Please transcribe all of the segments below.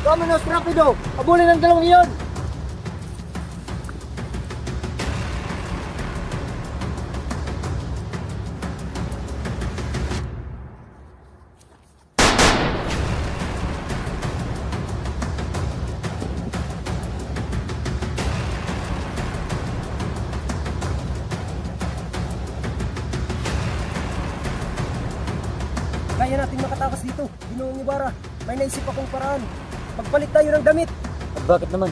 Vámonos rapido! Abulin ang dalawang iyon! Kaya natin makatakas dito, Ginoong Ibarra. May naisip akong paraan. Pagpalit tayo ng damit. At bakit naman?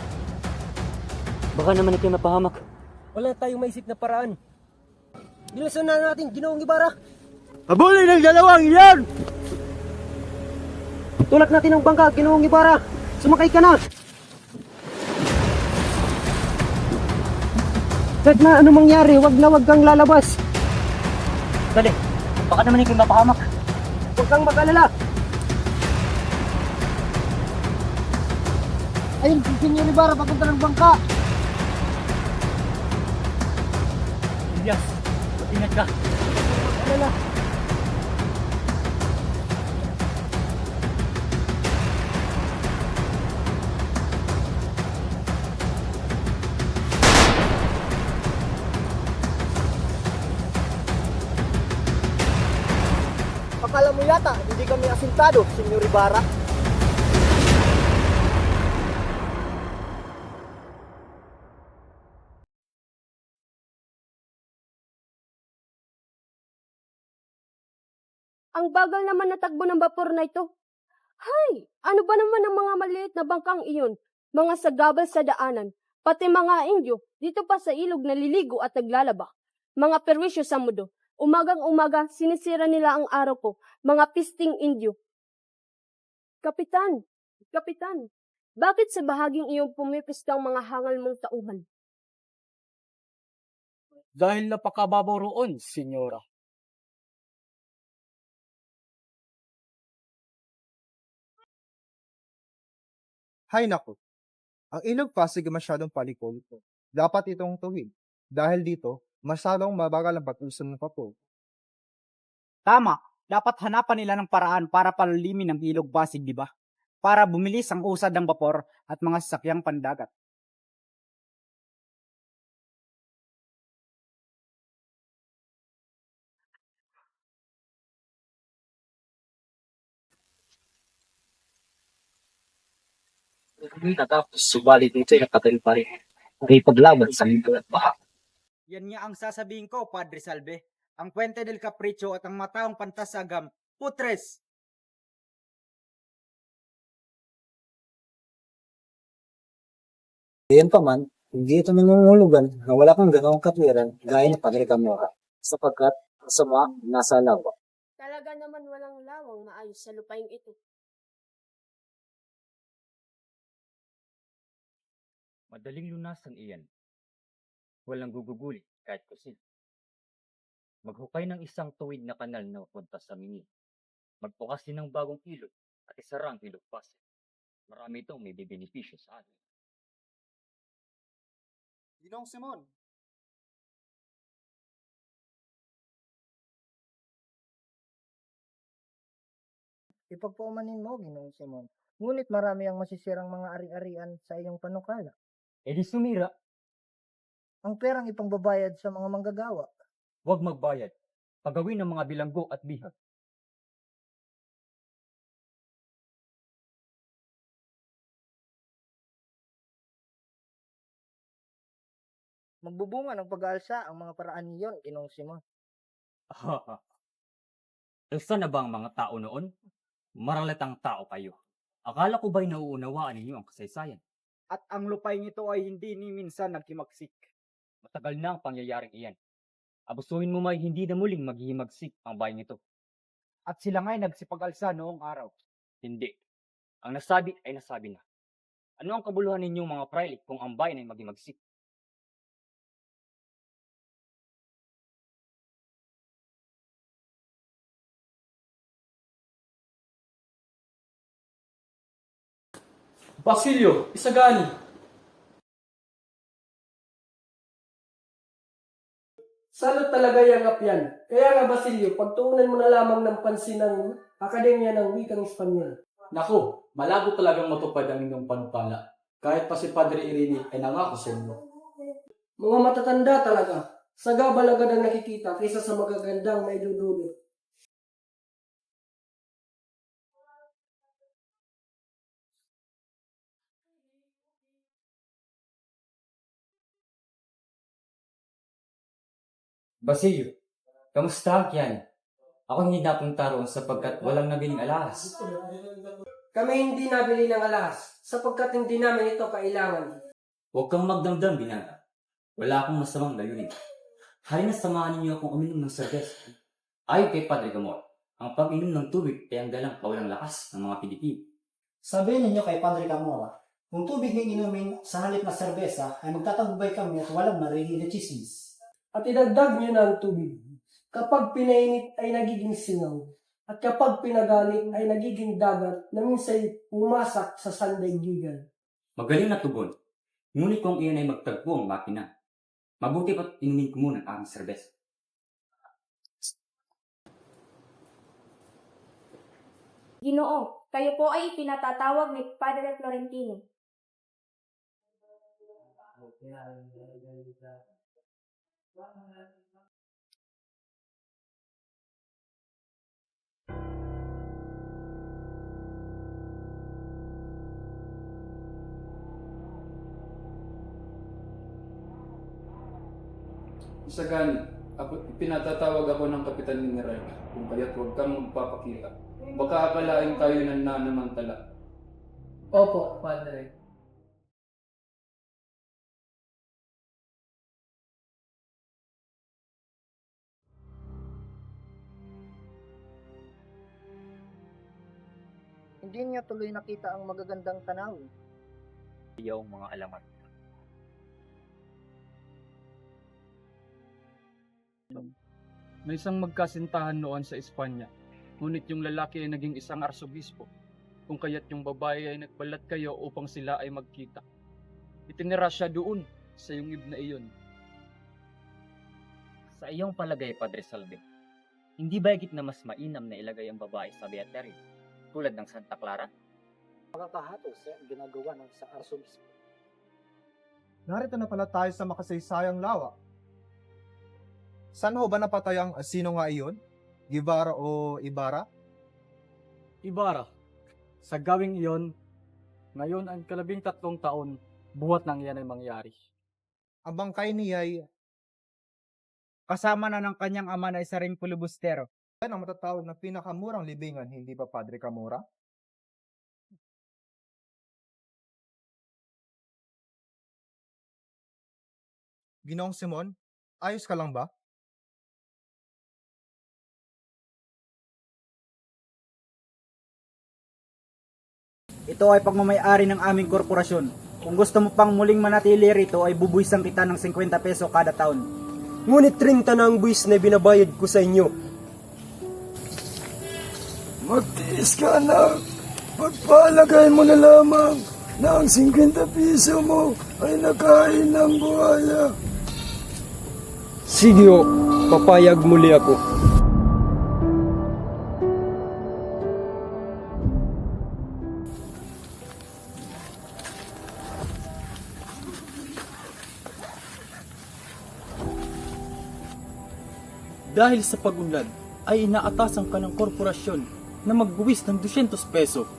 Baka naman ito'y mapahamak. Wala tayong maisip na paraan. Nilason na natin, Ginoong Ibarra. Habulin ang dalawang iyan! Tulak natin ang bangka, Ginoong Ibarra. Sumakay ka na. Kahit na ano mangyari, wag na wag kang lalabas. Dali, baka naman ito'y mapahamak. Huwag kang mag-alala. Ayun, si Senyor Ibarra, papunta ng bangka. Ilyas, mag-ingat ka. Alala. Akala mo yata, hindi kami asintado, Senyor Ibarra. Ang bagal naman natakbo ng bapor na ito. Hay, ano ba naman ang mga maliit na bangkang iyon? Mga sagabal sa daanan, pati mga Indyo, dito pa sa ilog naliligo at naglalaba. Mga perwisyo sa mundo, umagang-umaga sinisira nila ang araw ko, mga pisting Indyo. Kapitan, bakit sa bahaging iyong pumipistang mga hangal mong tauhan? Dahil napakababaw roon, senyora. Hay naku, ang ilog Pasig ay masyadong palikol. Dapat itong tuwid. Dahil dito, masyadong mabagal ang pag-usap ng papo. Tama, dapat hanapan nila ng paraan para palalimin ang ilog Pasig, di ba? Para bumilis ang usad ng bapor at mga sasakyang pandagat. Natapos, subalit ito'y nakatayo pa rin. Nakipaglaban sa lindol at baha. Yan nga ang sasabihin ko, Padre Salve. Ang Puente del Capricho at ang mataong pantasagam, putres! Gayon pa man, hindi ito nangungulugan na wala kang ganoong katwiran gaya ni Padre Camora sapagkat masama nasa lawa. Talaga naman walang lawang maayos sa lupaing ito. Madaling lunasan iyan. Walang guguguli kahit kusil. Maghukay ng isang tuwid na kanal na papunta sa Mingin. Magbukas din ng bagong ilog at isara ang ilog Pasig. Marami itong may benepisyo sa atin. Ginong Simon, ipagpaumanin mo, Ginong Simon. Ngunit marami ang masisirang mga ari-arian sa iyong panukala. E di sumira, Ang perang ipangbabayad sa mga manggagawa. huwag magbayad. Pagawin ng mga bilanggo at bihag. Magbubunga ng pag-aalsa ang mga paraan niyon, Ginong Simon. Elsa na ba ang mga tao noon? Maralatang tao kayo. Akala ko ba'y nauunawaan ninyo ang kasaysayan? At ang lupaing ito ay hindi ni minsan naghimagsik. Matagal na ang pangyayaring iyan. Abusuhin mo may hindi na muling maghihimagsik ang bayang ito. At sila nga'y nagsipag-alsa noong araw. Hindi. Ang nasabi ay nasabi na. Ano ang kabuluhan ninyong mga praile kung ang bayan ay maghimagsik? Basilio, Isagani. Salot talaga yangap yan. Kaya nga Basilio, pagtuunan mo na lamang ng pansin ng Akademya ng Wikang Espanyol. Naku, malabo talagang matupad ang inyong panukala. Kahit pa si Padre Irini ay nangako sa inyo. Mga matatanda talaga. Sagabal agad ang nakikita kaysa sa magagandang maidudulot. Basilio, kamusta ang Kian? Ako hindi napunta roon sapagkat walang nabiling alahas. Kami hindi nabili ng alahas sapagkat hindi namin ito kailangan. Huwag kang magdamdam, binata. Wala akong masamang layunin. Halina samahan ninyo akong uminom ng serbes. Ayon kay Padre Gamor, ang pag-inom ng tubig ay ang dalang kawalang lakas ng mga Pilipino. Sabihin ninyo kay Padre Camora, kung tubig ng inumin sa halip na serbesa ay magtatagumpay kami at walang maririnig na chismis. At idagdag niyo na ang tubig. Kapag pinainit ay nagiging singaw. At kapag pinagalit ay nagiging dagat na minsan pumasak sa sandaigdigan. Magaling na tugon. Ngunit kung iyon ay magtagpo ang makina, mabuti pa't inumin ko muna ang aking serbes. Ginoo, kayo po ay ipinatatawag ni Padre Florentino. Isagani, pinatatawag ako ng Kapitan General, kung kaya't huwag kang magpapakita. Baka akalain tayo ng nanamantala. Opo, Padre. Hindi niya tuloy nakita ang magagandang tanawin. Iyaw ang mga alamat. May isang magkasintahan noon sa Espanya, ngunit yung lalaki ay naging isang arsobispo, kung kaya't yung babae ay nagbalat kayo upang sila ay magkita. Itinira siya doon sa yungib na iyon. Sa iyong palagay, Padre Salve, hindi ba higit na mas mainam na ilagay ang babae sa beatery, tulad ng Santa Clara? Makakahatol sa ginagawa ng isang arsobispo. Narito na pala tayo sa makasaysayang lawa. Saan ho ba napatay ang sino nga iyon? Guevara o Ibarra? Ibarra, sa gawing iyon, ngayon ang 13 taon, buhat nang yan ay mangyari. Ang bangkay niya ay Kasama na ng kanyang ama na isa ring pulubustero. yan ang matatawag na pinakamurang libingan, hindi ba Padre Camora? Ginoong Simon, ayos ka lang ba? Ito ay pagmamayari ng aming korporasyon. Kung gusto mo pang muling manatili rito ay bubuisan kita ng 50 peso kada taon. Ngunit 30 na ang buwis na binabayad ko sa inyo. Magtiis ka anak. Pagpalagay mo na lamang na ang 50 piso mo ay nakain ng buhaya. Sige o, papayag muli ako. Dahil sa pagunlad, ay inaatasan ka ng korporasyon na magbuwis ng 200 peso.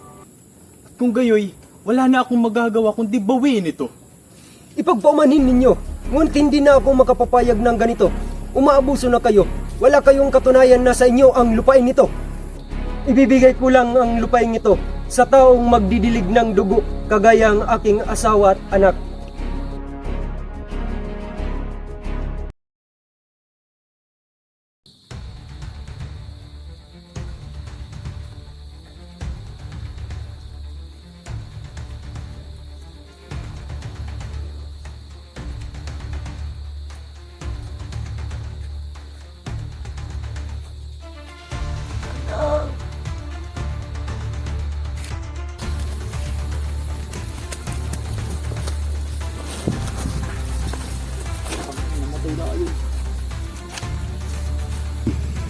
At kung gayoy, wala na akong magagawa kundi bawiin ito. Ipagpaumanhin ninyo, ngunit hindi na ako makapapayag ng ganito. Umaabuso na kayo. Wala kayong katunayan na sa inyo ang lupain nito. Ibibigay ko lang ang lupain ito sa taong magdidilig ng dugo kagaya ang aking asawa at anak.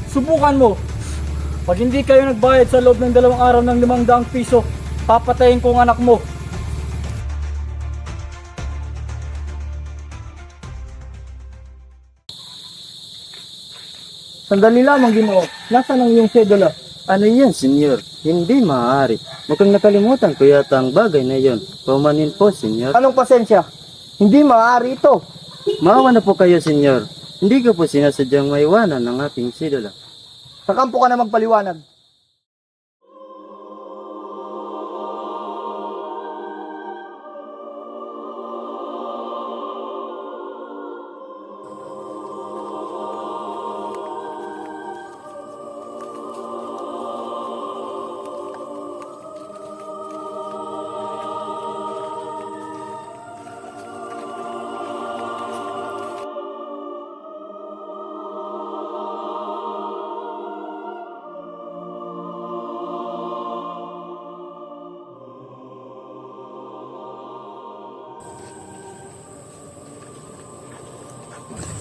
Subukan mo! Pag hindi kayo nagbayad sa loob ng 2 araw ng 500 piso, papatayin ko ang anak mo. Sandali lamang, Ginoo. Nasaan ang iyong sedula? Ano yan, senyor? Hindi maaari. Mukhang nakalimutan ko yata ang bagay na yon. Pumanin po, senyor. Anong pasensya? Hindi maaari ito. Maawa na po kayo, senyor. Hindi ko po sinasadyang maiwanan ng aking sidula. Kakampo ka na magpaliwanag.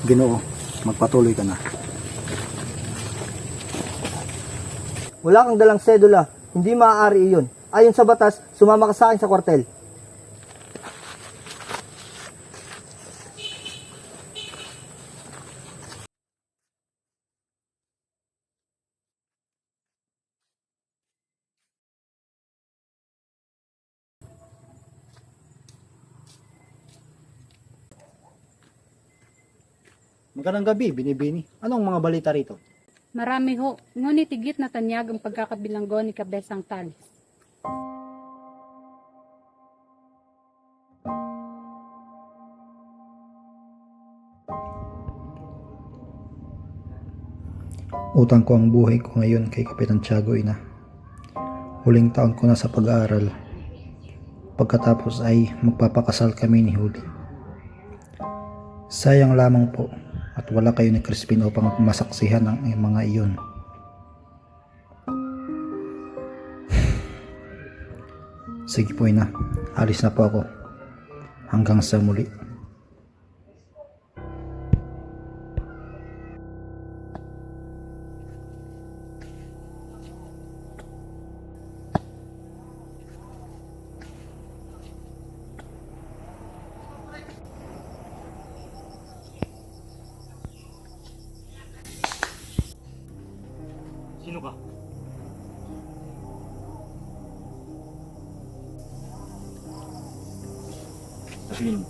Ginoo, magpatuloy ka na. Wala kang dalang sedula. Hindi maaari iyon. Ayon sa batas, sumama ka sa akin sa kwartel. Magandang gabi, Binibini. Anong mga balita rito? Marami ho, ngunit higit na tanyag ang pagkakabilanggo ni Kabesang Talis. Utang ko ang buhay ko ngayon kay Kapitan Tiago Ina. Huling taon ko na sa pag-aaral. Pagkatapos ay magpapakasal kami ni Huli. Sayang lamang po at wala kayo ni Crispin upang masaksihan ang mga iyon. Sige po, Ina. Alis na po ako. Hanggang sa muli. Sino ka? Sabihin mo,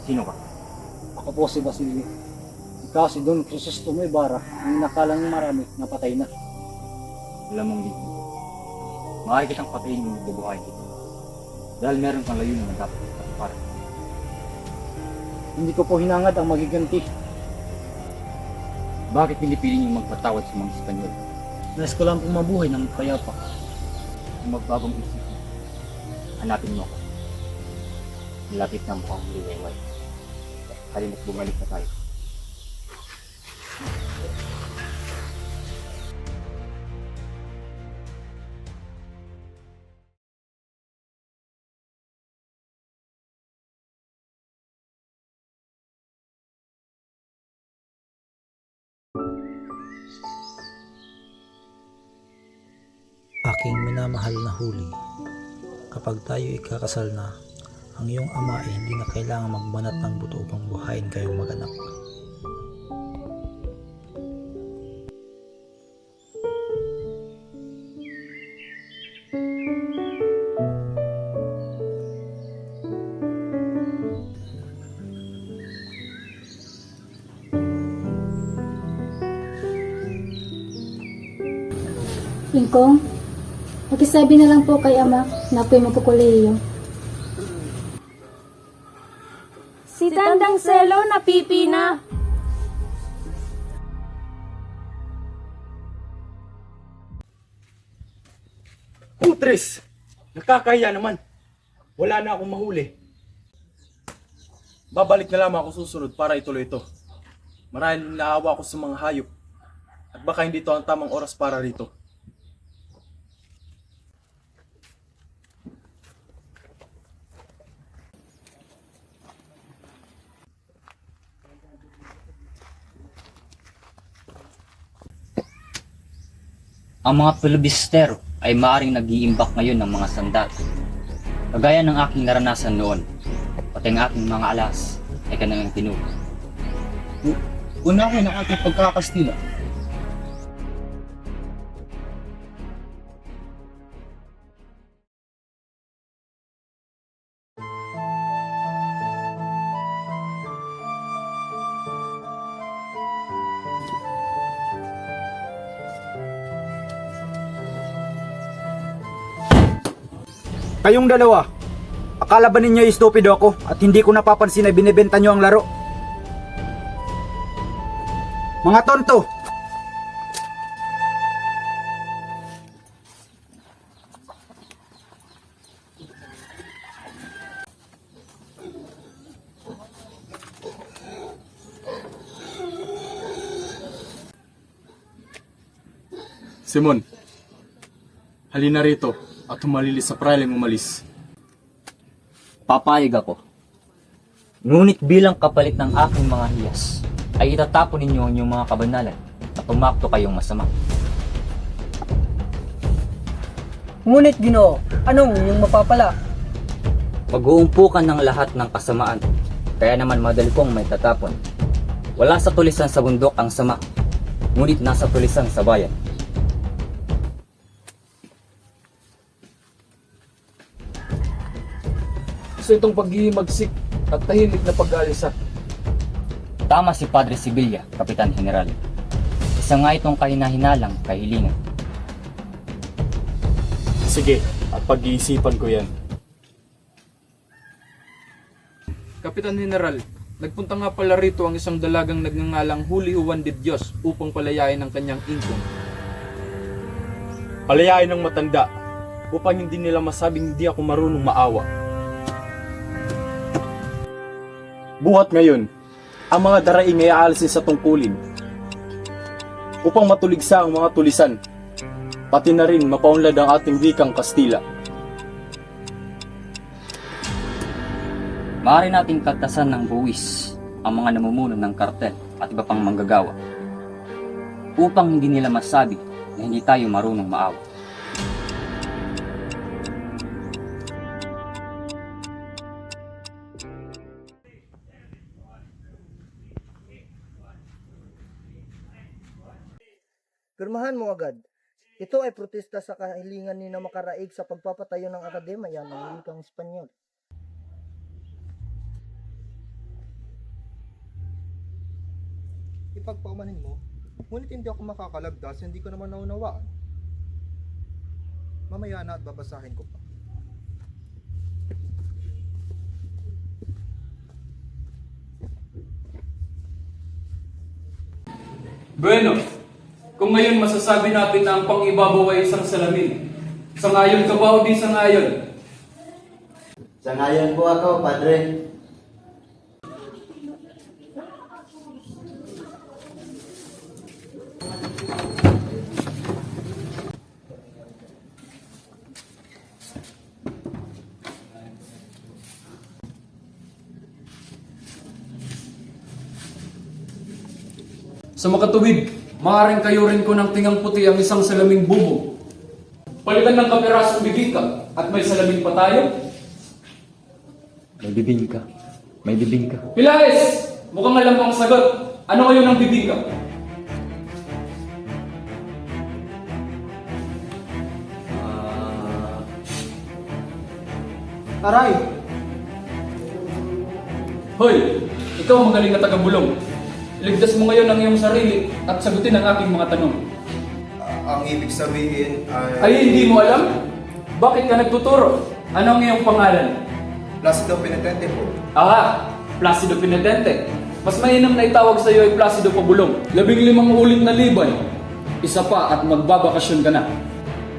sino ka? Ako po si Basilio. Ikaw si Don Crisostomo Ibarra, ang nakalang marami, napatay na. Alam mong hindi. Maaari kitang patayin ng bubuhayin kita. Dahil meron kang layunin na dapat katuparan. Hindi ko po hinangad ang magiganti. Bakit pinipili niyong magpatawad sa mga Espanyol? Nais ko lang pong mabuhay ng payapa. Kung magbagong isip mo, hanapin mo ako. Malapit na mukhang liweway. Halina't bumalik na tayo. Aking minamahal na Huli, kapag tayo ikakasal na, ang iyong ama ay hindi na kailangan magbanat ng buto upang buhayin kayong mag-anak. Ingkong, pakisabi na lang po kay Ama na ako'y magkukuleyo. Si Tandang Selo napipina. Putres! Nakakahiya naman. Wala na akong mahuli. Babalik na lamang ako susunod para ituloy ito. Marahil naawa ako sa mga hayop. At baka hindi ito ang tamang oras para rito. Ang mga pilibistero ay maaring nag-iimbak ngayon ng mga sandata. Kagaya ng aking naranasan noon, pati ang aking mga alas ay kanilang tinubo. Unahin ang ating pagkakastila. Kayong dalawa, akala ba ninyo stupido ako at hindi ko napapansin na binibenta nyo ang laro? Mga tonto! Simon, halina rito at humalilis sa praling umalis. Papayag ako. Ngunit bilang kapalit ng aking mga hiyas, ay itatapon ninyo ang inyong mga kabanalan at tumakto kayong masama. Ngunit Ginoo, anong inyong mapapala? Pag-uumpukan ng lahat ng kasamaan, kaya naman madali kong may tatapon. Wala sa tulisan sa bundok ang sama, ngunit nasa tulisan sa bayan. So itong paghihimagsik at tahimik na pag-aalisa. Tama si Padre Sibilia, Kapitan General. Isa nga itong kahinahinalang kahilingan. Sige, at pag-iisipan ko yan. Kapitan General, nagpunta nga pala rito ang isang dalagang nagngangalang Huli Juan de Dios upang palayain ang kanyang ingkong. Palayain ng matanda upang hindi nila masabing hindi ako marunong maawa. Buhat ngayon, ang mga daraing ay aalisin sa tungkulin upang matuligsa ang mga tulisan, pati na rin mapaunlad ang ating wikang Kastila. Maaari nating kaltasan ng buwis ang mga namumuno ng kartel at iba pang manggagawa upang hindi nila masabi na hindi tayo marunong maawa. Pirmahan mo agad. Ito ay protesta sa kahilingan ni na makaraig sa pagpapatayo ng akademya ng wikang Espanyol. Ipagpaumanin mo, ngunit hindi ako makakalagdas, hindi ko naman naunawaan. Mamaya na at babasahin ko pa. Bueno, kung ngayon masasabi natin na ang pang-ibabaw ay isang salamin, sangayon ka ba o di sangayon? Sangayon po ako, Padre. Sa makatuwid, maaaring kayo rin ko ng tingang puti ang isang salaming bubog. Palitan ng kapirasong bibingka at may salamin pa tayo. May bibing ka. May bibing ka. Pilaes! Mukhang alam mo ang sagot. Ano ngayon ang bibingka? Aray! Hoy! Ikaw ang magaling na taga-bulong. Iligtas mo ngayon ang iyong sarili at sagutin ang aking mga tanong. Ang ibig sabihin Ay hindi mo alam? Bakit ka nagtuturo? Ano ang iyong pangalan? Placido Penitente po. Placido Penitente. Mas mainam na itawag sa iyo ay Placido Pabulong. 15 ulit na liban. Isa pa at magbabakasyon ka na.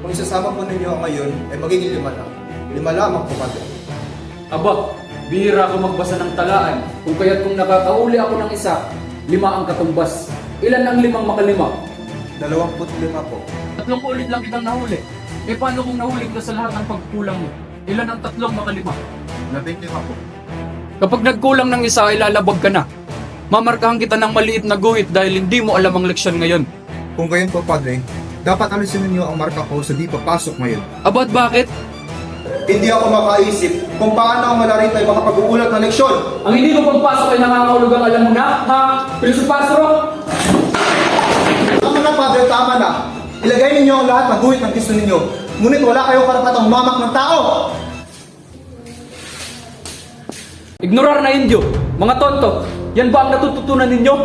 Kung isasama po ninyo ngayon, ay magiging 5 na. 5 lamang po, Padre. Aba, bihira ako magbasa ng talaan. Kung kaya't kung nakakauli ako ng isa, 5 ang katumbas. Ilan ang 5 makalima? 25 po. 3 ulit lang kitang nahuli. Eh paano kung nahuli ka sa lahat ng pagkulang mo? Ilan ang 3 makalima? 15 po. Kapag nagkulang ng isa, ay lalabag ka na. Mamarkahan kita ng maliit na guhit dahil hindi mo alam ang leksyon ngayon. Kung gayon po, Padre, dapat alisin ninyo ang marka ko sa di papasok ngayon. About bakit? Hindi ako makaisip kung paano ang malarito ay makapag-uulat ng leksyon. Ang hindi mo pagpasok ay nangangahulugang alam mo na, ha? Pilosopastro? Tama na, Padre, tama na. Ilagay ninyo ang lahat ng guhit ng gusto ninyo. Ngunit wala kayong karapatang humamak ng tao. Ignorar na Indio, mga tonto. Yan ba ang natututunan ninyo?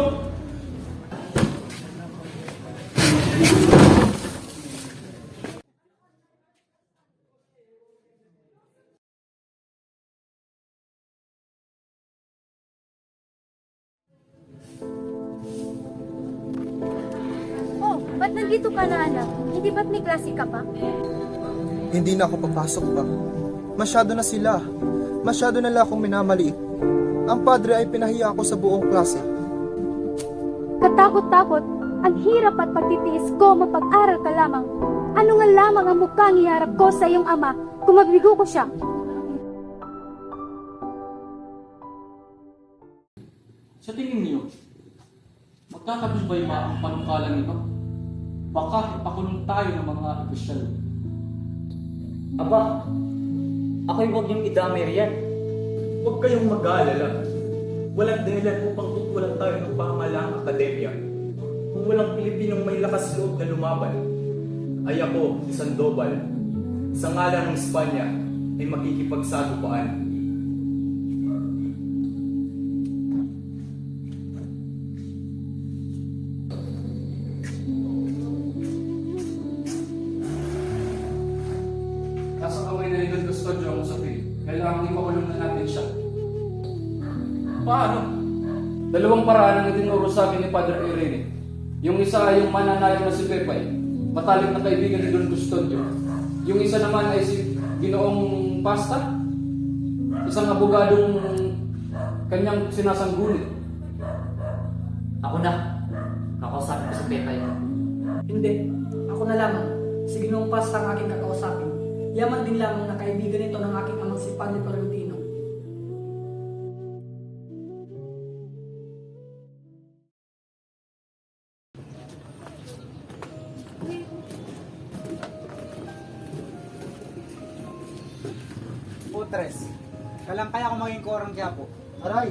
Oh, ba't nandito ka na, anak? Hindi ba't may klase ka pa? Hindi na ako papasok ba? Masyado na sila. Masyado na akong minamaliit. Ang padre ay pinahiya ako sa buong klase. Katakot-takot, ang hirap at pagtitiis ko mapag-aral ka lamang. Ano nga lamang ang mukhang iharap ko sa iyong ama kung mabigo ko siya? Sa tingin niyo, magkakabis ba yung ang panungkalan nito? Baka ipakulong tayo ng mga opisyal. Aba, ako'y huwag niyong idamay riyan. Huwag kayong mag-aalala. Walang dahilan upang tutulan tayo ng pamahalaang akademya. Kung walang Pilipinong may lakas loob na lumaban, ay ako, si Sandoval, sa ngalan ng Espanya, ay makikipagsagupaan. Nasa kamay na ni Don Custodio ang usapin. Kailangan ipakulong na natin siya. Paano? Dalawang paraan ang itinuro sa akin ni Padre Irene. Yung isa ay yung mananayaw na si Pepay, matalik na kaibigan ni Don Custodio. Yung isa naman ay si Ginoong Pasta, isang abogadong kanyang sinasangguni. Ako na. Kakausapin ko si Pepay. Hindi. Ako na lamang. Si Ginoong Pasta ang aking kakausapin. Yaman din lamang na kaibigan ito ng aking amang si Padre Tolentino. Putres, kalang kaya ako maging korang kaya po. Aray!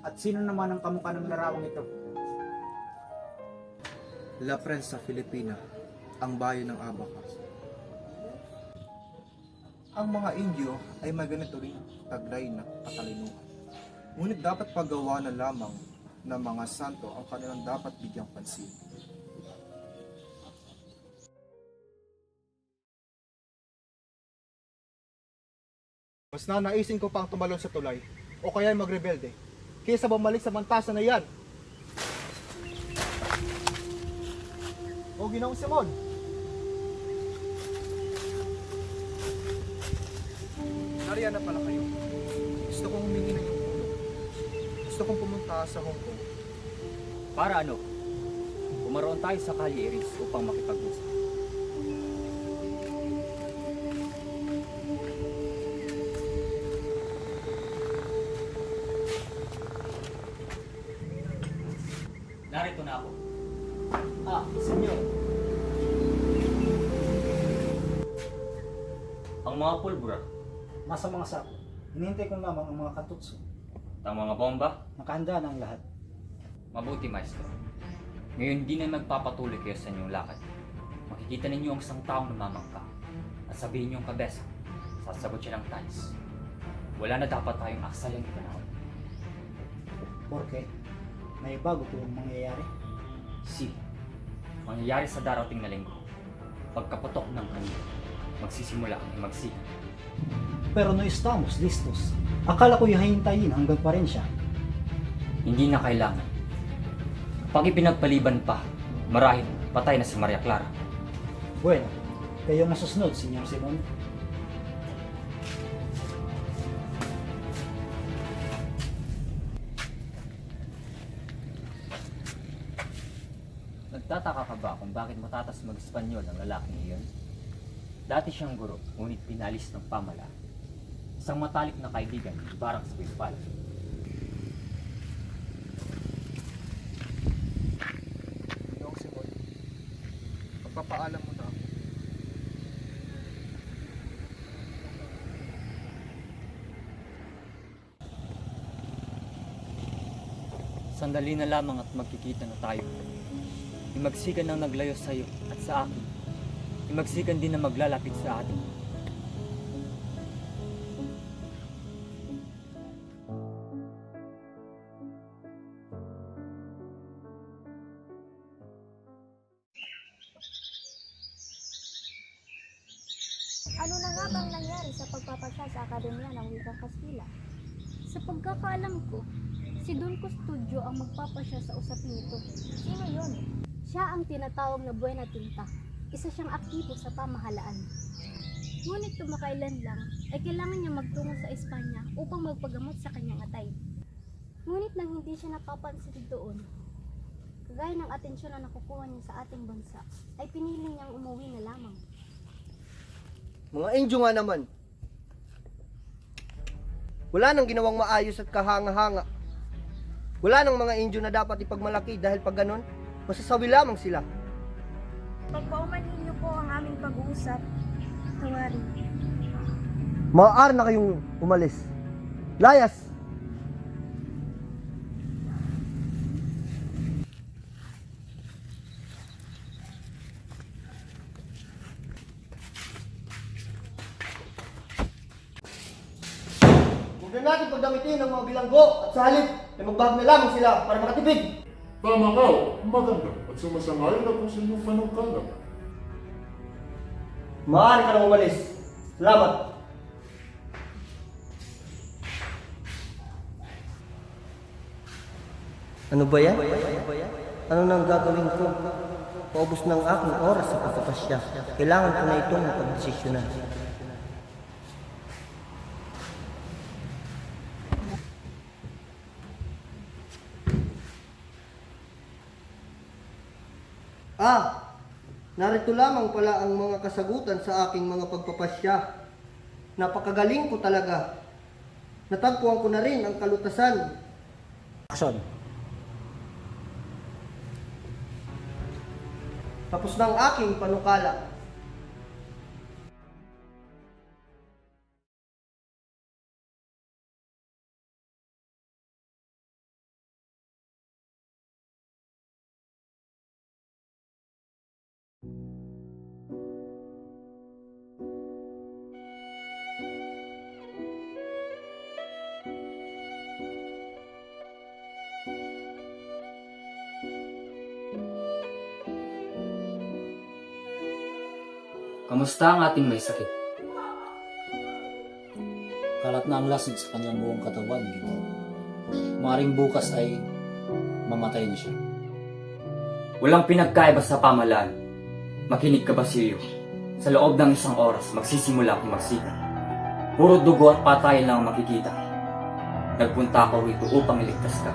At sino naman ang kamukha ng larawang ito? La Prensa Filipina, ang bayan ng Abacas. Ang mga Indio ay may ganito rin taglay na katalinuhan. Ngunit dapat paggawa na lamang ng mga santo ang kanilang dapat bigyang pansin. Mas nanaisin ko pang tumalon sa tulay o kaya magrebelde kaysa bumalik sa mantasa na yan. O Ginoong Simon, nariyan na pala kayo. Gusto kong humingi ng iyong tulong. Gusto kong pumunta sa Hong Kong. Para ano? Pumaroon tayo sa Kali Iris upang makipag-usap. Narito na ako. Senyor. Ang mga pulbura, Nasa mga sako. Hinihintay ko lamang ang mga katutso. ang mga bomba, Nakahanda na ang lahat. mabuti maestro. Ngayon hindi na magpapatuloy kayo sa inyong lakad. Makikita ninyo ang isang taong namamangka at sabihin niyo ang kabesa, sasagot siya ng tais. Wala na dapat tayong aksayang ipanahon. Porque may bago po mangyayari. Si, mangyayari sa darating na linggo. Pagkaputok ng kanila, magsisimula ang magsika. Pero no estamos listos. Akala ko hihintayin hanggang pa rin siya. Hindi na kailangan. Pag ipinagpaliban pa, marahil patay na si Maria Clara. Bueno, kayo masusunod, Senyor Simon. Nagtataka ka ba kung bakit matatas mag-Espanyol ang lalaking iyon? Dati siyang guro, ngunit pinalis ng pamalaan. Isang matalik na kaibigan, barang sa Pilipal. Ginoong Simon, magpapaalam mo na ako. Sandali na lamang at magkikita na tayo. Imagsikan ang naglayo sa iyo at sa akin. Imagsikan din na maglalapit sa atin. Ano na nga bang nangyari sa pagpapasya sa Akademya ng Wikang Kastila? Sa pagkakaalam ko, si Don Custodio ang magpapasya sa usapin ito. Sino yon? Siya ang tinatawag na Buena Tinta. Isa siyang aktibo sa pamahalaan. Ngunit tumakailan lang ay kailangan niya magtungo sa Espanya upang magpagamot sa kanyang atay. Ngunit nang hindi siya napapansin doon, kagaya ng atensyon na nakukuha niya sa ating bansa, ay pinili niyang umuwi na lamang. Mga Indio nga naman. Wala nang ginawang maayos at kahanga-hanga. Wala nang mga Indio na dapat ipagmalaki dahil pag ganon, masasawi lamang sila. Pagpaumanhin niyo po ang aming pag-uusap, Hawari. Maaari na kayong umalis. Layas! Huwag na natin pagdamitin ang mga bilanggo at sa halip ay magbahag na lamang sila para makatipid. Tama nga, maganda at sumasangayon ako sa inyong panungkalan. Maaari ka nang umalis. Salamat. Ano ba yan? Ano nang gagawin ko? Paubos ng aking oras sa pagpapasya. Kailangan ko na itong mapagdesisyonan. Narito lamang pala ang mga kasagutan sa aking mga pagpapasya. Napakagaling ko talaga. Natagpuan ko na rin ang kalutasan. Action. Tapos ng aking panukala. Kamusta ang ating may sakit? Kalat na ang lasig sa kanyang buong katawan, Ginoo. Maaring bukas ay mamatay na siya. Walang pinagkaiba sa pamahalaan. Makinig ka, Basilio. Sa loob ng isang oras, magsisimula akong magsikat. Puro dugo at patayan lang ang makikita. Nagpunta ako rito upang iligtas ka.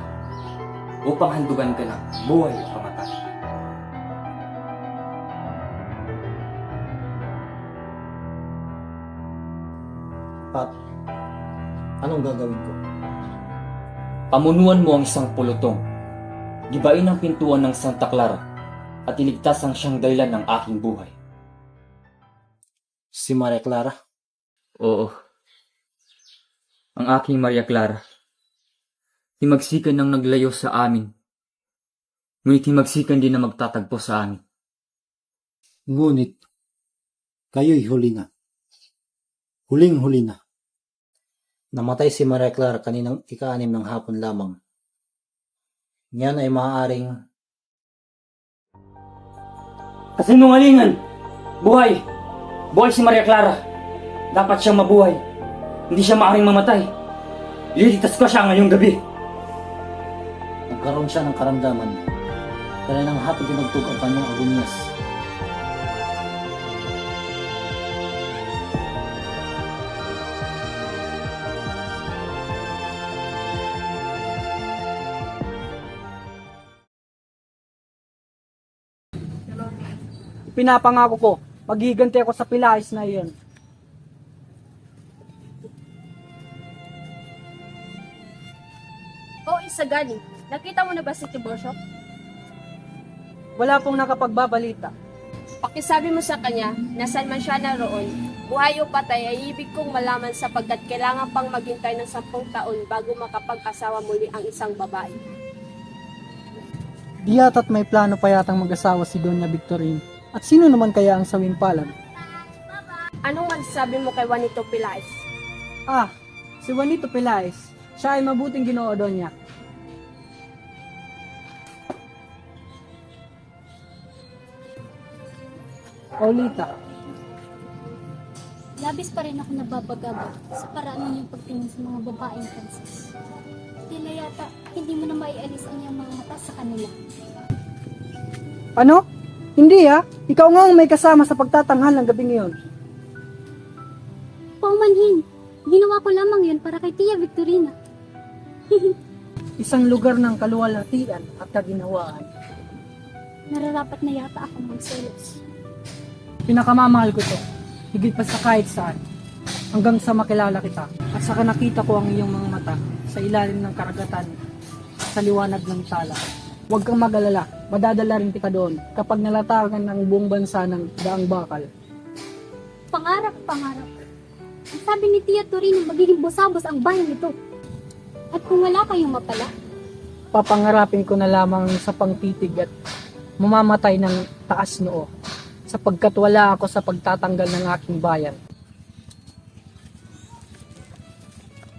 Upang handugan ka ng buhay at kamatay. Pat, anong gagawin ko? Pamunuan mo ang isang pulutong. Gibain ang pintuan ng Santa Clara at iligtas ang siyang dahilan ng aking buhay. Si Maria Clara? Oo. Ang aking Maria Clara. Himagsikan ng naglayo sa amin. Ngunit himagsikan din na magtatagpo sa amin. Ngunit, kayo'y huli na. Huling-huli na. Namatay si Maria Clara kaninang ika-6 ng hapon lamang. Ngayon ay maaaring... Kasinungalingan! Buhay! Buhay si Maria Clara! Dapat siyang mabuhay. Hindi siya maaaring mamatay. Ililigtas ko siya ngayong gabi. Nagkaroon siya ng karamdaman. Kaninang hapon tinugtog ang kanyang agonyas. pinapangako ko, maghiganti ako sa Pilais na iyon. O Isagani, nakita mo na ba si Tiburcio? Wala pong nakapagbabalita. Pakisabi mo sa kanya na saan man siya naroon, buhay o patay ay ibig kong malaman sapagkat kailangan pang maghintay ng 10 taon bago makapag-asawa muli ang isang babae. Di yata't may plano pa yatang mag-asawa si Doña Victorine. At sino naman kaya ang sawing palad? Anong masasabi mo kay Juanito Pilais? Ah, si Juanito Pilais. Siya ay mabuting Ginoo, Doña. Paulita, Labis pa rin ako nababagabag sa paraan ng iyong pagtingin sa mga babaeng Francis. Tila yata, hindi mo na maialis ang iyong mga mata sa kanila. ano? Hindi ikaw nga ang may kasama sa pagtatanghal ng gabing iyon. Paumanhin, ginawa ko lamang yun para kay Tia Victorina. Isang lugar ng kaluwalhatian at kaginhawaan. Nararapat na yata ako magselos. Pinakamamahal ko to, higit pa sa kahit saan, hanggang sa makilala kita at saka nakita ko ang iyong mga mata sa ilalim ng karagatan sa liwanag ng tala. Huwag kang mag-alala, madadala rin kita doon kapag nalatagan ng buong bansa ng daang bakal. Pangarap. Ang sabi ni Tia Torino, magiging busabos ang bayan nito. At kung wala kayong mapala, Papangarapin ko na lamang sa pangtitig at mamamatay ng taas noo, sapagkat wala ako sa pagtatanggal ng aking bayan.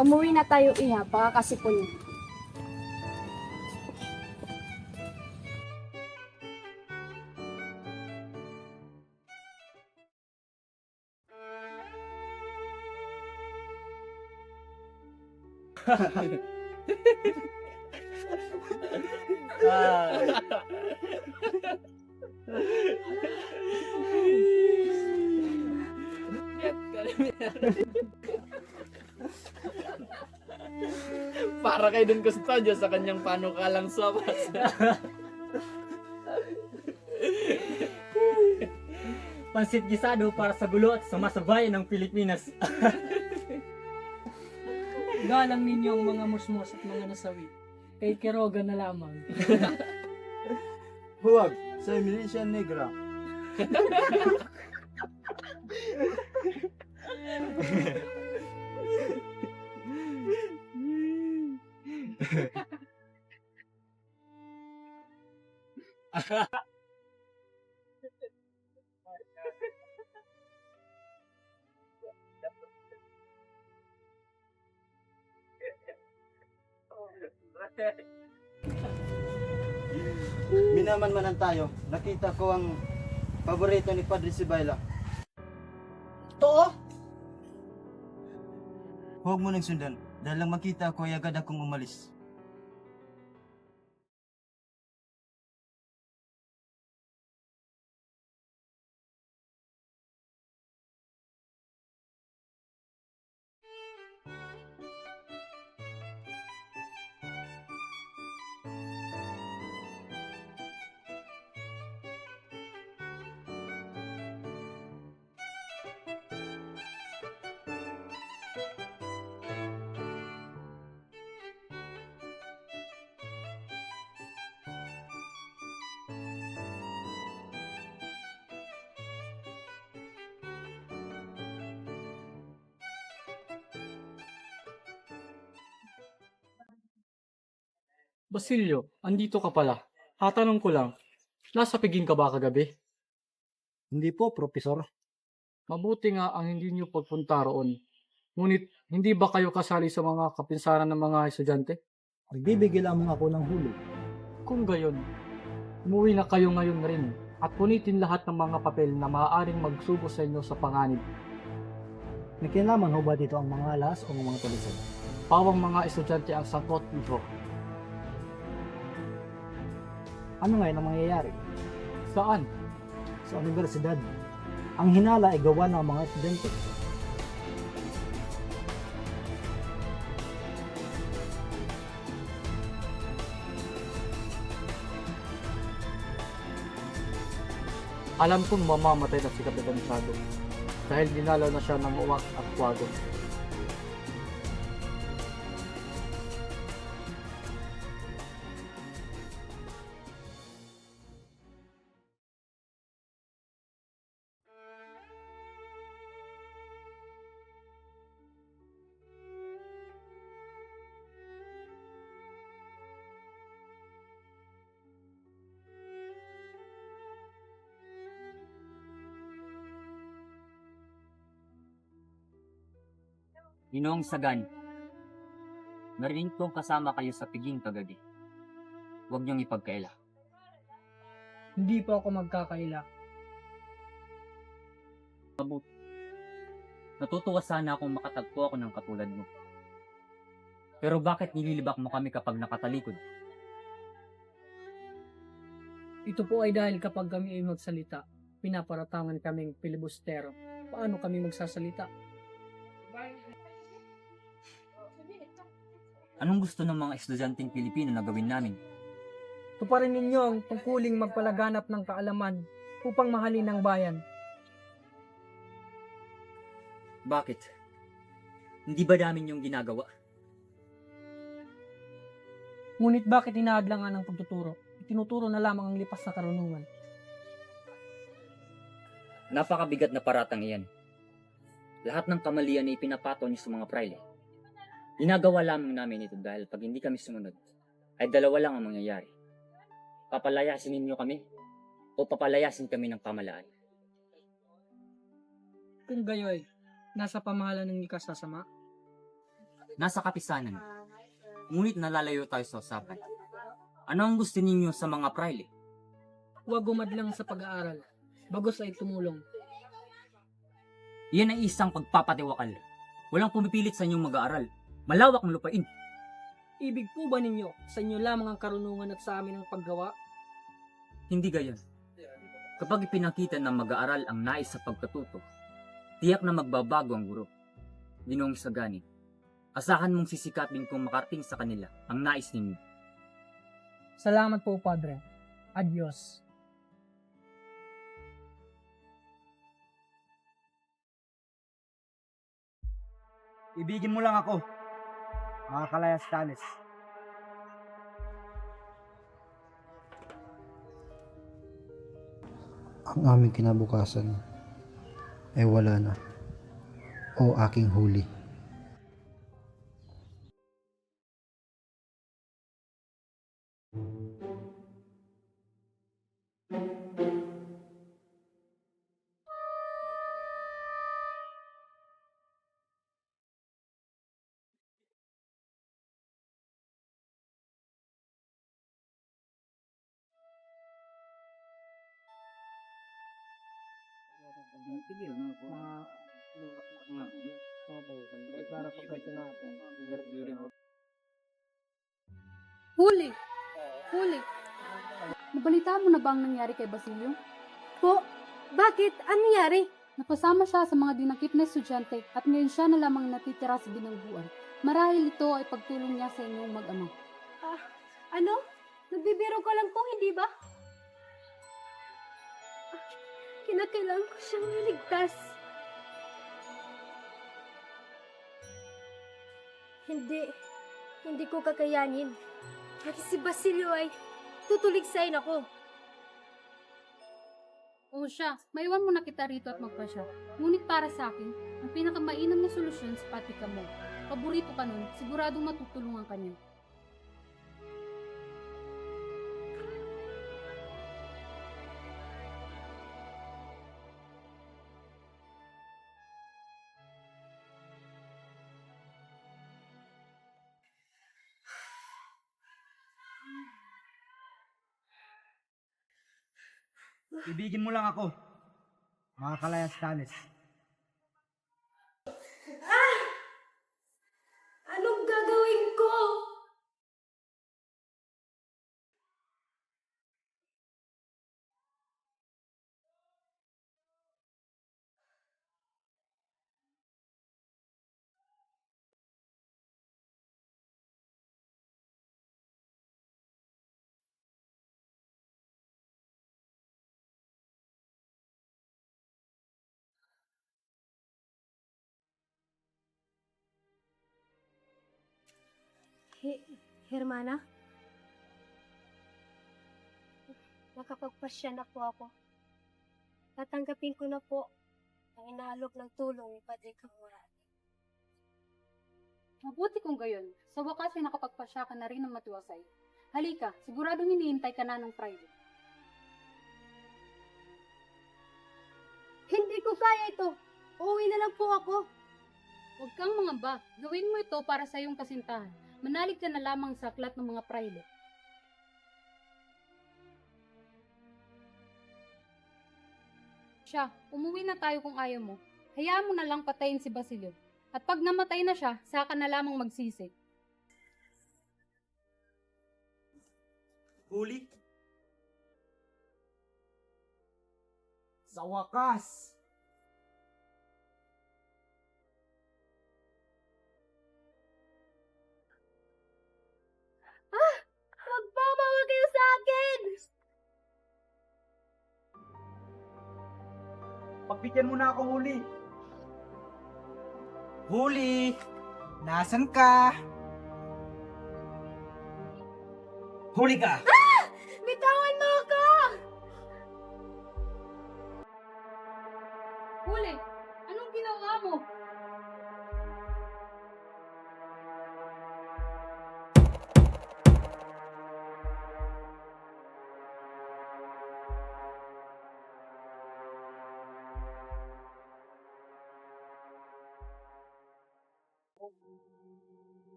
Umuwi na tayo, Iha, baka kasipon. Para kay Don Custodio sa kanyang panukalang sopas. Pansit gisado para sa gulo at sama sa bayan ng Pilipinas. Galang ninyo ang mga musmos at mga nasawi. Kay Quiroga na lamang. Huwag, sa Milicia Negra. Minaman-manan tayo. Nakita ko ang paborito ni Padre Sibayla. Totoo? Huwag mo nang sundan. Dahil lang makita ko ay agad akong umalis. Basilio, andito ka pala. Tatanong ko lang, nasa Piging ka ba kagabi? Hindi po, Profesor. Mabuti nga ang hindi niyo pagpunta roon. Ngunit, hindi ba kayo kasali sa mga kapinsaran ng mga estudyante? Nagbibigay lamang ako ng huli. Kung gayon, umuwi na kayo ngayon rin at punitin lahat ng mga papel na maaaring magsubo sa inyo sa panganib. May kinalaman ho ba dito ang mga alas o mga tulisan? Pawang mga estudyante ang sangkot nito. Ano ngayon ang mangyayari? Saan? Sa universidad. Ang hinala ay gawa ng mga estudyante. Alam kong mamamatay na si Kapitan Tiago dahil dinalaw na siya ng uwak at kwago. Ginoong Sagan, narinig kong kasama kayo sa piging kagabi. Huwag niyong ipagkaila. Hindi po ako magkakaila. Mabuti. Natutuwa sana akong makatagpo ako ng katulad mo. Pero bakit nililibak mo kami kapag nakatalikod? Ito po ay dahil kapag kami ay magsalita, pinaparatangan kaming pilibustero. Paano kami magsasalita? Anong gusto ng mga estudyanteng Pilipino na gawin namin? Tuparin ninyo ang tungkuling magpalaganap ng kaalaman upang mahalin ang bayan. Bakit? Hindi ba namin yung ginagawa? Ngunit bakit inaadlangan ng pagtuturo? Itinuturo na lamang ang lipas na karunungan. Napakabigat na paratang iyan. Lahat ng kamalian ay ipinapato niyo sa mga praile. Ginagawa lamang namin ito dahil pag hindi kami sumunod, ay dalawa lang ang mangyayari. Papalayasin ninyo kami o papalayasin kami ng pamalaan. Kung gayoy, nasa pamahalan ng likas na sama, Nasa kapisanan. Ngunit nalalayo tayo sa usapan. Ano ang gusto ninyo sa mga praile? huwag gumadlang sa pag-aaral, bagos ay tumulong. Iyan ay isang pagpapatiwakal. Walang pumipilit sa inyong mag-aaral. Malawak ng lupain. Ibig po ba ninyo, sa inyo lamang ang karunungan at sa amin ang paggawa? Hindi gayon. Kapag ipinakita ng mag-aaral ang nais sa pagkatuto, tiyak na magbabago ang guro. Ginoong Sagani, asahan mong sisikapin kung makarating sa kanila ang nais ninyo. Salamat po, Padre. Adios. Ibigin mo lang ako, mga kalayas tanis. Ang aming kinabukasan ay wala na, o aking huli. Huli! Huli! Nabalita mo na ba ang nangyari kay Basilio? Po, bakit? Ano nangyari? Napasama siya sa mga dinakip na estudyante at ngayon siya na lamang natitira sa binangguan. Marahil ito ay pagtulong niya sa inyong mag-ama. Ano? Nagbibiro ko lang po, hindi ba? Kinakailangan ko siyang iligtas. Hindi ko kakayanin. Pati si Basilio ay tutuligsayin ako. O siya, maiwan mo na kita rito at magpasya. Ngunit para sa akin, ang pinakamainam na solusyon sa patika mo. Paborito ka nun, siguradong matutulungan ka niya. Ibigin mo lang ako, mga kalayas tanis. Anong gagawin ko? Hermana? Nakapagpasya na po ako. Tatanggapin ko na po ang inaalok ng tulong ni Padre Camorati. Mabuti kung gayon. Sa wakas ay nakapagpasya ka na rin ng matiwasay. Halika, siguradong hinihintay ka na ng Friday. Hindi ko kaya ito. Uuwi na lang po ako. Huwag kang mangamba. Gawin mo ito para sa iyong kasintahan. Manalig ka na lamang sa aklat ng mga praile. Siya, umuwi na tayo kung ayaw mo. Hayaan mo na lang patayin si Basilio. At pag namatay na siya, saka na lamang magsisi. Huli? Sa wakas! Magpapawag kayo sa akin! Pagbigyan mo na ako, Huli. Huli! Nasaan ka? Huli ka! Bitawan mo ako! Huli! Anong ginawa mo?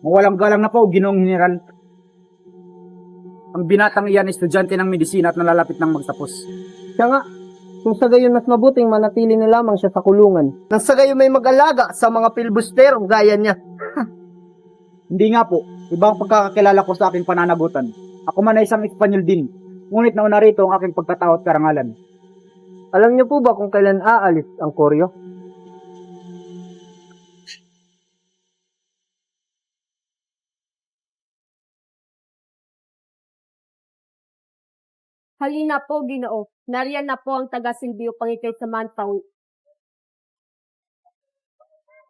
Mawalang galang na po, Ginoong General. Ang binatang iyan, estudyante ng medisina at nalalapit ng magtapos. Siya nga, kung sa gayon mas mabuting manatili na lamang siya sa kulungan. Nang sa gayon may mag-alaga sa mga pilbusterong gaya niya. Hindi nga po, ibang pagkakakilala ko sa aking pananagutan. Ako man ay isang Espanyol din, ngunit nauna rito ang aking pagkatao at karangalan. Alam niyo po ba kung kailan aalis ang Koryo? Halina po, Ginoo. Nariyan na po ang taga-Silvio Pangitay sa Mantaw.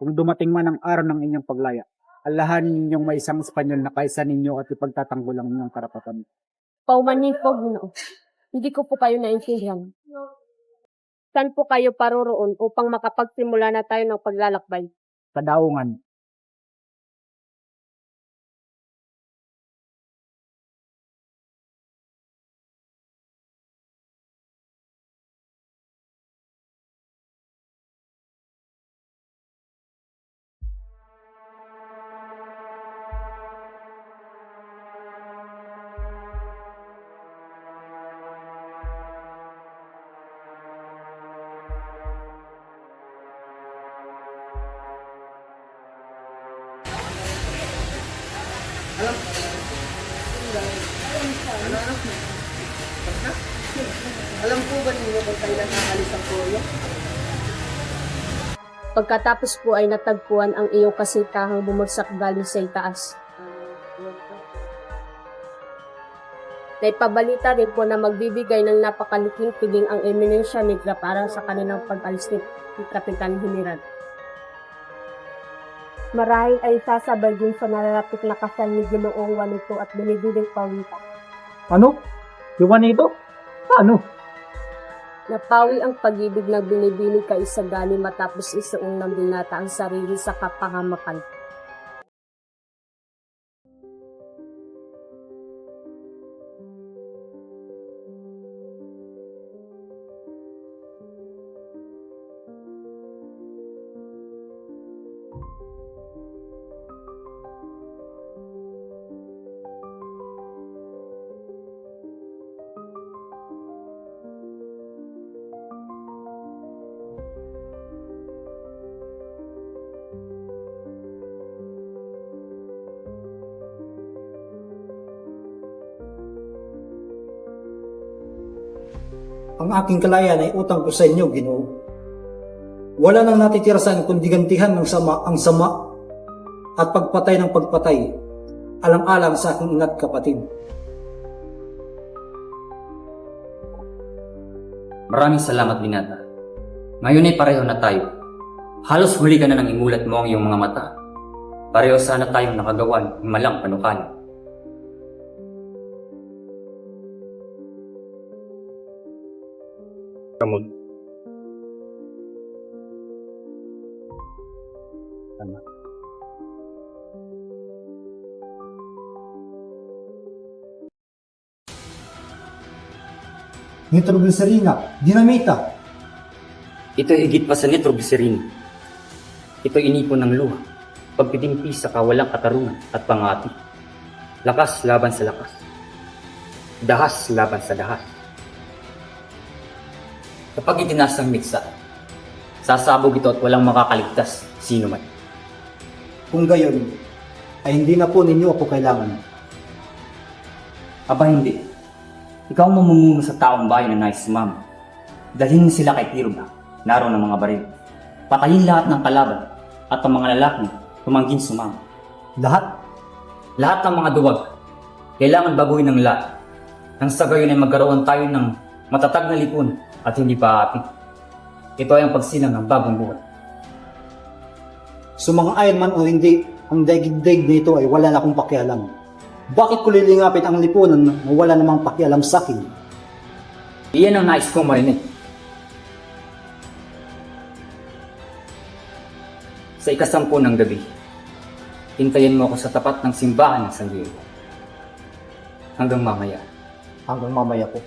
Kung dumating man ang araw ng inyong paglaya, alahanin ninyong may isang Espanyol na kaysa ninyo at ipagtatanggol ang inyong karapatan. Paumanhin po, Ginoo. Hindi ko po kayo naintindihan. Saan po kayo paroroon upang makapagsimula na tayo ng paglalakbay? Sa daungan. Alam po ba ninyo kung kailan aalis ang Koryo? Pagkatapos po ay natagpuan ang iyong kasintahang bumagsak galing sa itaas. Naipabalita rin po na magbibigay ng napakaliking piling ang Eminensya Negra para sa kanilang pag-alis ni Kapitan General. Marahil ay sasabay din sa nalalapit na kasal ni Ginoong Juanito at Binibining Paulita. Ano? Si Juanito? Ano? Napawi ang pag-ibig na binibining kay Isagani matapos isuong ng binata ang sarili sa kapahamakan. Ang aking kalayan ay utang ko sa inyo, Ginoo. Wala nang natitira sa akin kundi gantihan ng sama ang sama at pagpatay ng pagpatay, alang-alang sa aking ina't kapatid. Maraming salamat, binata. Ngayon ay pareho na tayo. Halos huli ka na nang imulat mo ang iyong mga mata. Pareho sana tayong nakagawan ng malang panukala. Kamod. Tama. Nitroglycerina, dinamita. Ito ay higit pa sa nitroglycerin. Ito ay inipon ng luha, pagtitimpi sa kawalang katarungan at pangati. Lakas laban sa lakas. Dahas laban sa dahas. Kapag itinasang mitsa, sasabog ito at walang makakaligtas sino man. Kung gayon, ay hindi na po ninyo ako kailangan. Aba hindi. Ikaw ang mamumuno sa taong bayan na nais sumama. Dalhin sila kay Tirba, naroon ang mga baril. Patayin lahat ng kalaban at ang mga lalaki tumangging sumama. Lahat? Lahat ng mga duwag. Kailangan baguhin ng lahat. Nang sa gayon ay magkaroon tayo ng matatag na lipon at hindi paapit. Ito ay ang pagsilang ng bagong buhay. Sumang-ayon man o hindi, ang daigdig nito ay wala na akong pakialam. Bakit ko lilingapin ang lipunan na wala namang pakialam sa akin? Iyan ang nais kong marinig. Sa 10 ng gabi, hintayin mo ako sa tapat ng simbahan ng San Diego. Hanggang mamaya. Hanggang mamaya po.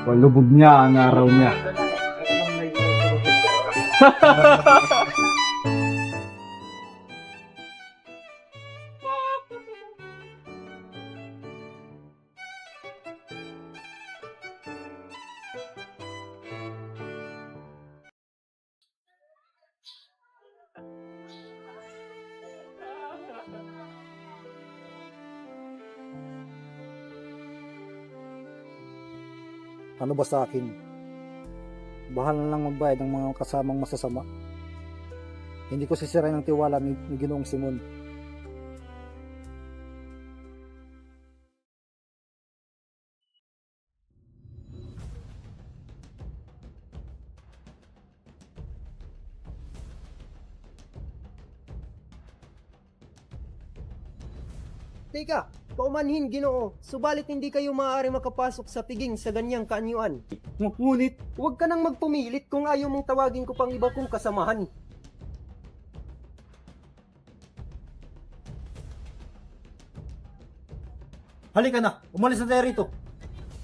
Palubog niya ang araw niya. Ano ba sa akin? Bahala na lang magbayad ng mga kasamang masasama. Hindi ko sisirain ang tiwala ni Ginoong Simon. Teka, paumanhin Ginoo, subalit hindi kayo maaari makapasok sa piging sa ganyang kaanyuan. Ngunit, huwag ka nang magpumilit kung ayaw mong tawagin ko pang iba kong kasamahan. Halika na, umalis na tayo rito.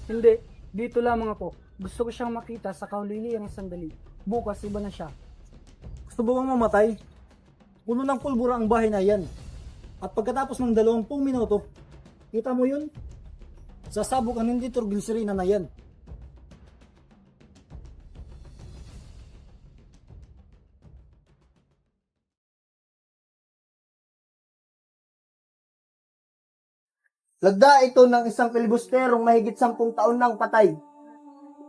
Hindi, dito lamang ako. Gusto ko siyang makita sa kahuliliang sandali. Bukas iba na siya. Gusto ba bang mamatay? Puno ng pulbura ang bahay na yan. At pagkatapos ng 20 minuto, kita mo yun? Sasabog ang hindi nitroglycerina na yan. Lagda ito ng isang pilibusterong mahigit 10 taon nang patay.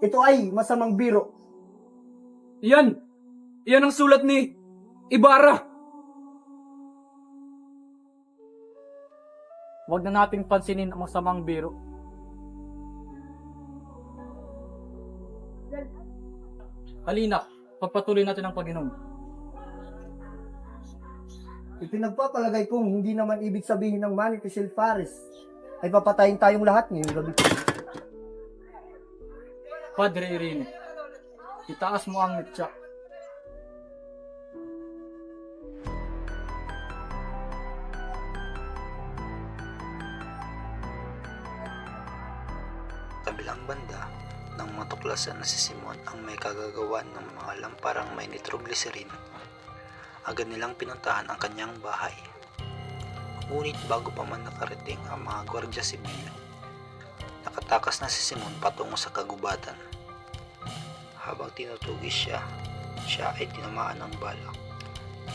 Ito ay masamang biro. Iyan! Iyan ang sulat ni Ibarra! Huwag na nating pansinin ang masamang biro. Halina, pagpatuloy natin ang pag-inom. Ipinagpapalagay kong hindi naman ibig sabihin ng Manny Pisil Fares ay papatayin tayong lahat ngayong gabi. Padre Irene, itaas mo ang mitya. Kabilang banda, nang matuklasan na si Simon ang may kagagawan ng mga lamparang may nitroglycerin, agad nilang pinuntahan ang kanyang bahay. Ngunit bago pa man nakarating ang mga gwardya sibil, nakatakas na si Simon patungo sa kagubatan. Habang tinutugis siya, siya ay tinamaan ng bala.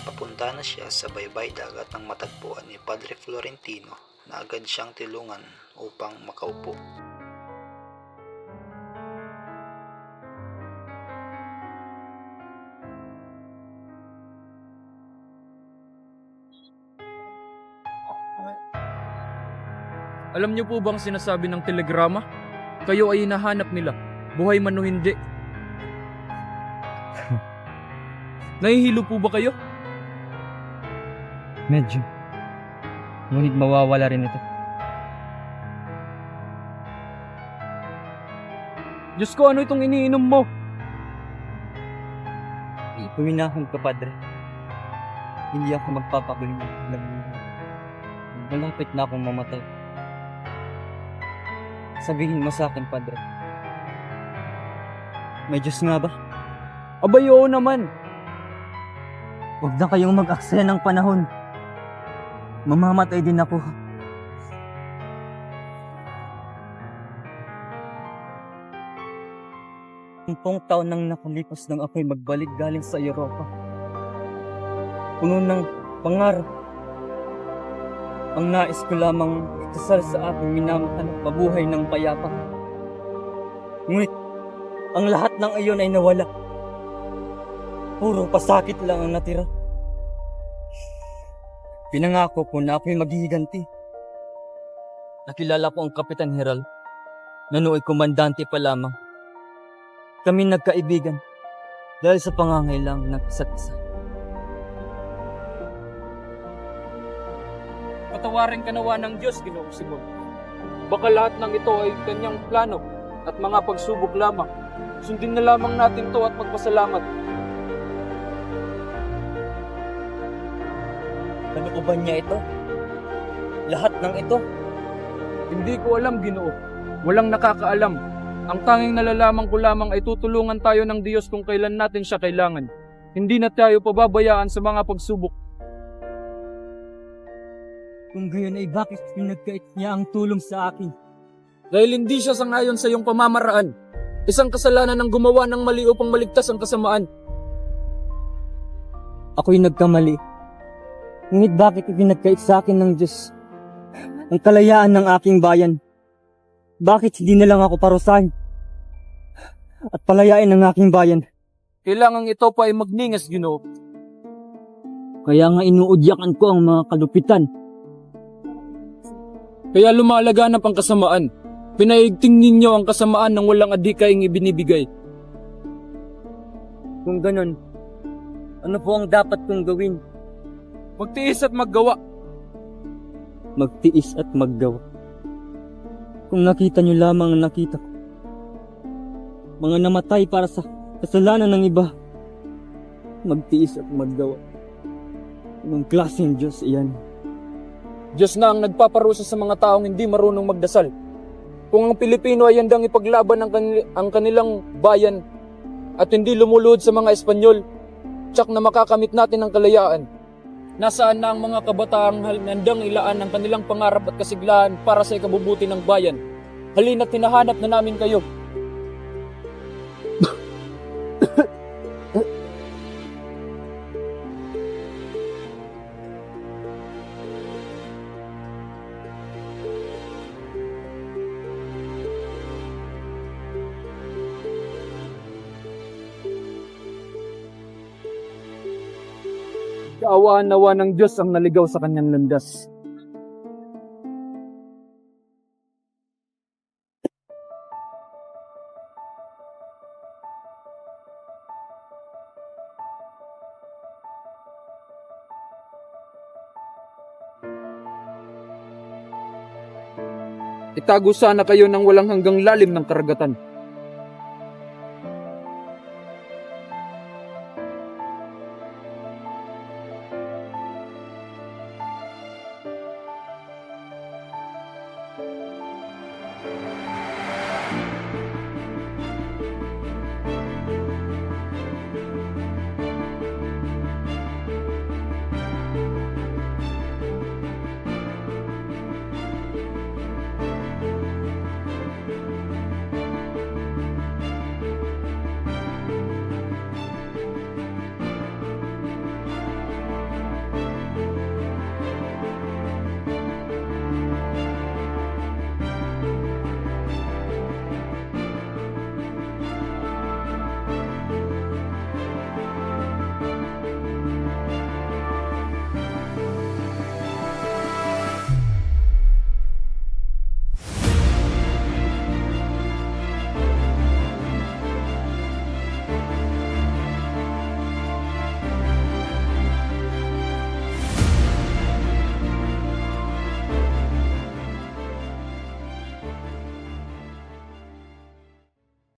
Papunta na siya sa baybay dagat ng matagpuan ni Padre Florentino na agad siyang tilungan upang makaupo. Alam niyo po bang sinasabi ng telegrama? Kayo ay hinahanap nila, buhay man o hindi. Nahihilo po ba kayo? Medyo. Ngunit mawawala rin ito. Diyos ko, ano itong iniinom mo? Puminahon ka, Padre. Hindi ako magpapagaling. Malapit na akong mamatay. Sabihin mo sa akin, Padre. May Diyos nga ba? Abay, oo naman. Huwag na kayong mag-aksaya ng panahon. Mamamatay din ako. Sampung taon nang nakalipas nang ako'y magbalik galing sa Europa. Puno ng pangarap. Ang nais ko lamang ikasal sa aking minamahal at mabuhay ng payapa. Ngunit, ang lahat ng iyon ay nawala. Puro pasakit lang ang natira. Pinangako ko na ako'y maghihiganti. Nakilala ko ang Kapitan Heral na nooy komandante pa lamang. Kami nagkaibigan dahil sa pangangailangan ng isa't isa. Patawarin ka nawa ng Diyos, Ginoong Simon. Baka lahat ng ito ay kanyang plano at mga pagsubok lamang. Sundin na lamang natin to at magpasalamat. Kalooban niya ito? Lahat ng ito? Hindi ko alam, Ginoo. Walang nakakaalam. Ang tanging nalalaman ko lamang ay tutulungan tayo ng Diyos kung kailan natin siya kailangan. Hindi na tayo pababayaan sa mga pagsubok. Kung gayon ay bakit pinagkait niya ang tulong sa akin? Dahil hindi siya sangayon sa iyong pamamaraan. Isang kasalanan ang gumawa ng mali upang maligtas ang kasamaan. Ako'y nagkamali. Ngunit bakit ipinagkait sa akin ng Diyos ang kalayaan ng aking bayan? Bakit hindi na lang ako parusahin at palayain ang aking bayan? Kailangan ito pa ay magningas, Ginoo. Kaya nga inuudyakan ko ang mga kalupitan. Kaya lumalaganap ang kasamaan. Pinaigting ninyo ang kasamaan ng walang adikaing ibinibigay. Kung ganon, ano po ang dapat kong gawin? Magtiis at maggawa. Magtiis at maggawa. Kung nakita nyo lamang ang nakita ko, mga namatay para sa kasalanan ng iba, magtiis at maggawa. Anong klaseng Diyos iyan? Diyos na ang nagpaparusa sa mga taong hindi marunong magdasal. Kung ang Pilipino ay handang ipaglaban ang kanilang bayan at hindi lumuluhod sa mga Espanyol, tsak na makakamit natin ang kalayaan. Nasaan na ang mga kabataang handang ilaan ang kanilang pangarap at kasiglahan para sa ikabubuti ng bayan? Halina't hinahanap na namin kayo. Kaawaan nawa ng Diyos ang naligaw sa kanyang landas. Itago sana kayo ng walang hanggang lalim ng karagatan.